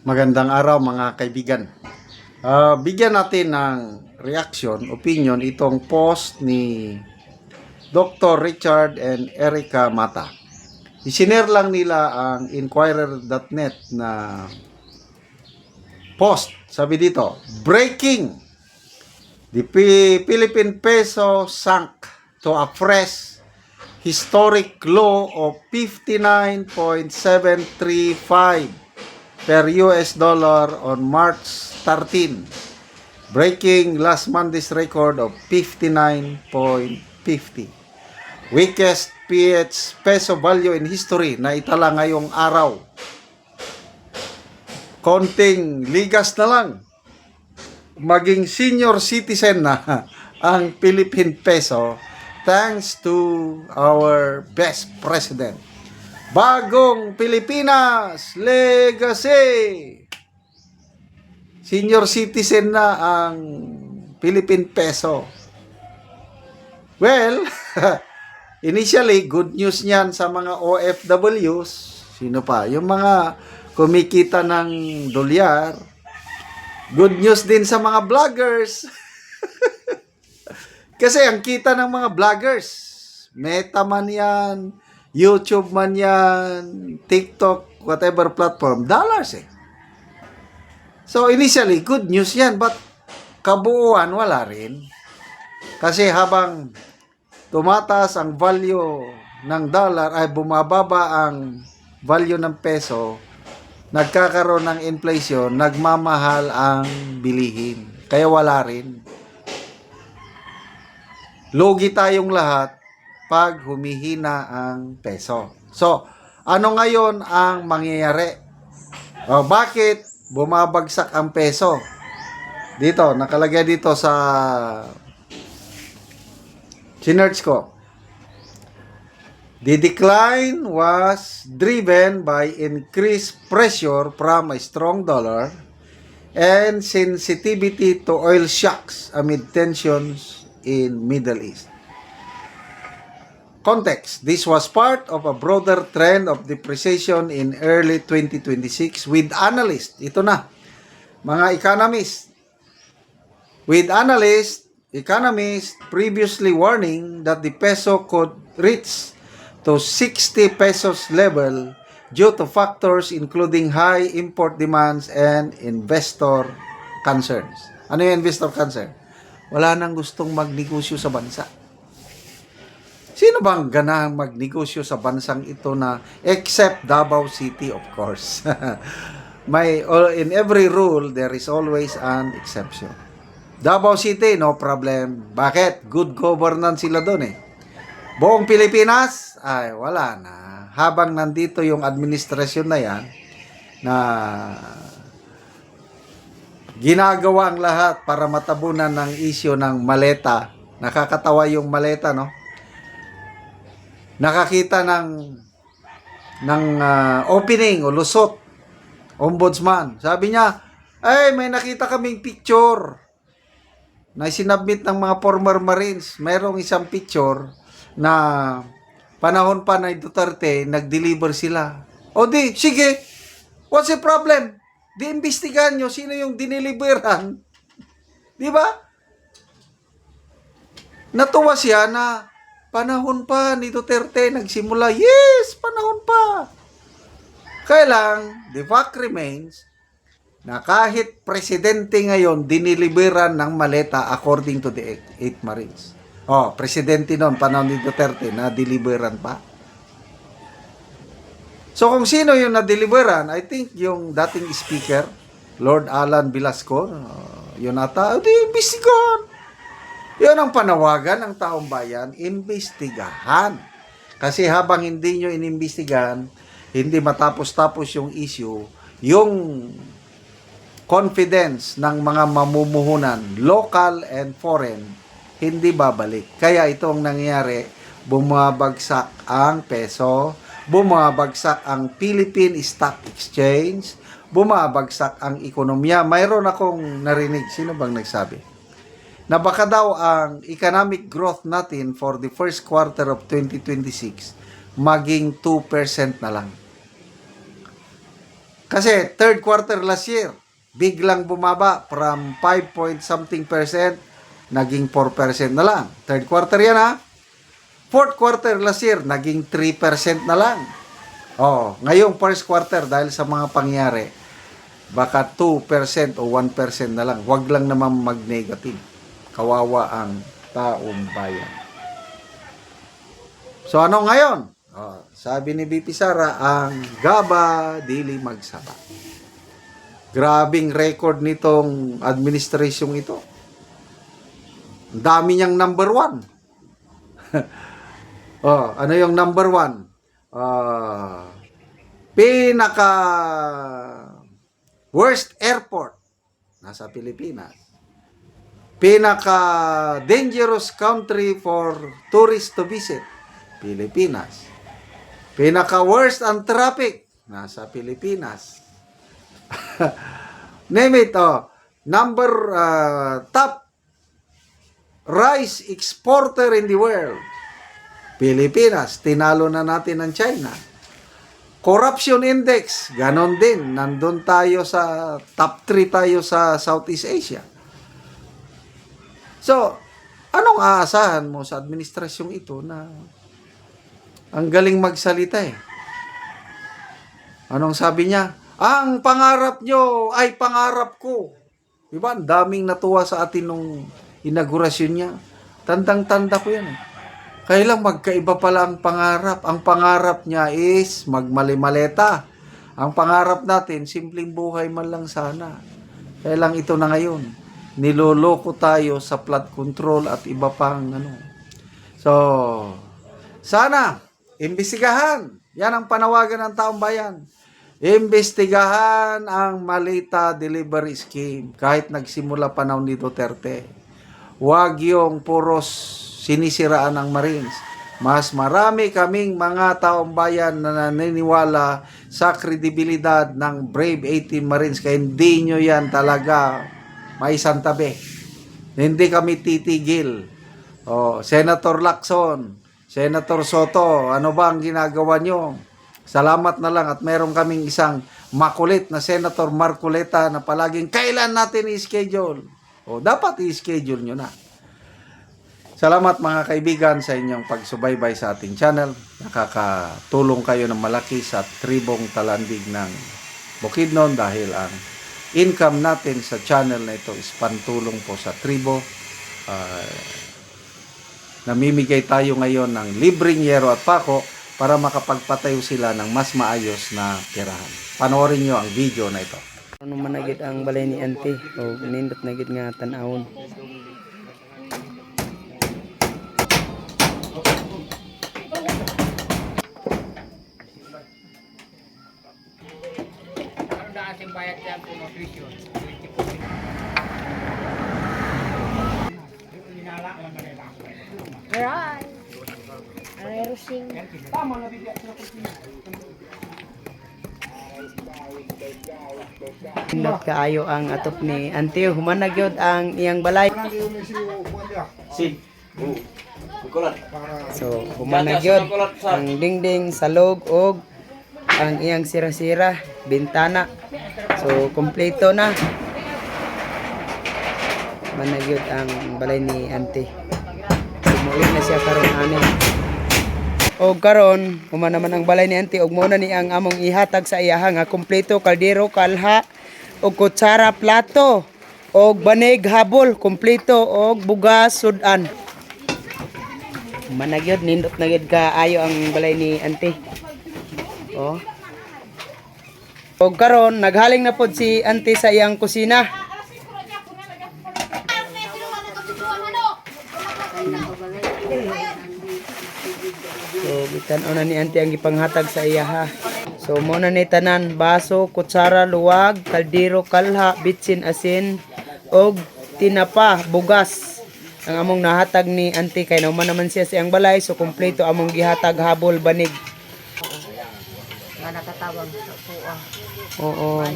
Magandang araw mga kaibigan. Bigyan natin ng reaction, opinion itong post ni Dr. Richard and Erica Mata. Isinare lang nila ang Inquirer.net na post. Sabi dito, breaking! The Philippine peso sank to a fresh historic low of 59.735 per US dollar on March 13, breaking last Monday's record of 59.50. Weakest PH peso value in history na itala ngayong araw. Konting ligas na lang, maging senior citizen na ang Philippine peso thanks to our best president. Bagong Pilipinas Legacy! Senior citizen na ang Philippine peso. Well, initially, good news niyan sa mga OFWs. Sino pa? Yung mga kumikita ng dolyar. Good news din sa mga vloggers. Kasi ang kita ng mga vloggers, Meta man yan, YouTube man yan, TikTok, whatever platform, dollars eh. So initially, good news yan, but kabuuan wala rin. Kasi habang tumataas ang value ng dollar, ay bumababa ang value ng peso, nagkakaroon ng inflation, nagmamahal ang bilihin. Kaya wala rin. Lugi tayong lahat pag humihina ang peso. So, ano ngayon ang mangyayari? Bakit bumabagsak ang peso? Dito, nakalagay dito sa sinearch ko. The decline was driven by increased pressure from a strong dollar and sensitivity to oil shocks amid tensions in Middle East. Context, this was part of a broader trend of depreciation in early 2026 with analysts, ito na, mga economists, previously warning that the peso could reach to 60 pesos level due to factors including high import demands and investor concerns. Ano yung investor concern? Wala nang gustong magnegosyo sa bansa. Sino bang ganahang magnegosyo sa bansang ito na except Davao City, of course. In every rule, there is always an exception. Davao City, no problem. Bakit? Good governance sila doon eh. Buong Pilipinas, ay wala na. Habang nandito yung administrasyon na yan, na ginagawa ang lahat para matabunan ng isyo ng maleta. Nakakatawa yung maleta, no? Nakakita ng opening o lusot, ombudsman. Sabi niya, may nakita kaming picture na sinabmit ng mga former Marines. Mayroong isang picture na panahon pa na Duterte, nag-deliver sila. O di, sige, what's the problem? Di-imbestigahan nyo sino yung diniliberan. Di ba? Natuwa siya na panahon pa ni Duterte nagsimula. Yes, panahon pa. Kaya lang, the fact remains na kahit presidente ngayon diniliberan ng maleta according to the 8 Marines. Presidente noon, panahon ni Duterte, na-deliveran pa. So, kung sino yung na-deliveran, I think yung dating speaker, Lord Alan Velasco, yun ata, imbestigahan. Yun ang panawagan ng taong bayan, imbestigahan. Kasi habang hindi nyo inimbestigahan, hindi matapos-tapos yung issue, yung confidence ng mga mamumuhunan, local and foreign, hindi babalik. Kaya itong nangyayari, bumabagsak ang peso, bumabagsak ang Philippine Stock Exchange, bumabagsak ang ekonomiya. Mayroon akong narinig, sino bang nagsabi? Na baka daw ang economic growth natin for the first quarter of 2026 maging 2% na lang. Kasi third quarter last year, biglang bumaba from 5 point something percent, naging 4% na lang. Third quarter yan ha. Fourth quarter last year, naging 3% na lang. Oh, ngayong first quarter, dahil sa mga pangyari, baka 2% o 1% na lang. Huwag lang naman mag-negative. Kawawa ang taong bayan. So ano ngayon? Oh, sabi ni BP Sara, ang gaba dili magsaba. Grabing record nitong administrasyong ito. Ang dami niyang number 1. Oh, ano yung number 1? Pinaka worst airport nasa Pilipinas. Pinaka dangerous country for tourists to visit, Pilipinas. Pinaka worst ang traffic, nasa Pilipinas. Name it, number top rice exporter in the world, Pilipinas. Tinalo na natin ang China. Corruption index, ganon din. Nandun tayo sa top 3 tayo sa Southeast Asia. So, anong aasahan mo sa administrasyong ito na ang galing magsalita eh? Anong sabi niya? Ang pangarap nyo ay pangarap ko. Diba? Ang daming natuwa sa atin nung inaugurasyon niya. Tandang-tanda ko yan eh. Kailang magkaiba pala ang pangarap. Ang pangarap niya is magmalimaleta. Ang pangarap natin, simpleng buhay man lang sana. Kailang ito na ngayon. Niloloko tayo sa flood control at iba pang ano. So, sana, imbestigahan. Yan ang panawagan ng taong bayan. Imbestigahan ang Malita Delivery Scheme. Kahit nagsimula panahon ni Duterte. Huwag yung puros sinisiraan ng Marines. Mas marami kaming mga taong bayan na naniniwala sa kredibilidad ng Brave 18 Marines. Kaya hindi nyo yan talaga maisantabi. Hindi kami titigil. Senator Lacson, Senator Soto, ano ba ang ginagawa nyo? Salamat na lang at meron kaming isang makulit na Senator Marcoleta na palaging kailan natin i-schedule. Dapat i-schedule nyo na. Salamat mga kaibigan sa inyong pagsubaybay sa ating channel. Nakakatulong kayo ng malaki sa tribong talandig ng Bukidnon dahil ang income natin sa channel na ito is pantulong po sa tribo. Namimigay tayo ngayon ng libreng yero at pako para makapagpatayo sila ng mas maayos na tirahan. Panoorin nyo ang video na ito. Ano man nagid ang balay ni Auntie o nindot nagid nga tan-awon. Right. Rusing. Nindot kaayo ang atop ni Auntie. Humanag yun ang iyang balay. So, humanag yun ang dingding, salog, og ang iyang sira-sira, bintana. So, kompleto na. Managyod ang balay ni Auntie. Muli na siya karon ani. Og karon, human naman ang balay ni Auntie og mao na ni ang among ihatag sa iyaha nga kompleto kaldero, kalha, og kutsara, plato, og banig, habol, kompleto og bugas, sudan. Managyod nindot na gyud ka ayo ang balay ni Auntie. Oh. Og karon naghaling na pod si Auntie sa iyang kusina. So bitan na ni Auntie ang gipanghatag sa iya ha. So mo na ni tanan baso, kutsara, luwag, kaldero, kalha, bitsin, asin og tinapa, bugas. Ang among nahatag ni Auntie kay naman naman siya sa iyang balay so kompleto among gihatag, habol, banig. Nakatawag sa puwa. Oo.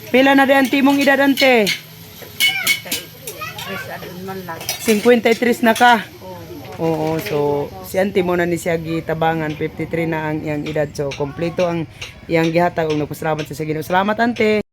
Pila na di Auntie mong edad Auntie? 53 na ka. Oo, so si Auntie mo na ni siya gitabangan, 53 na ang iyang edad. So kompleto ang iyang gihatag ug nagpasalamat sa Ginoo. Salamat Auntie.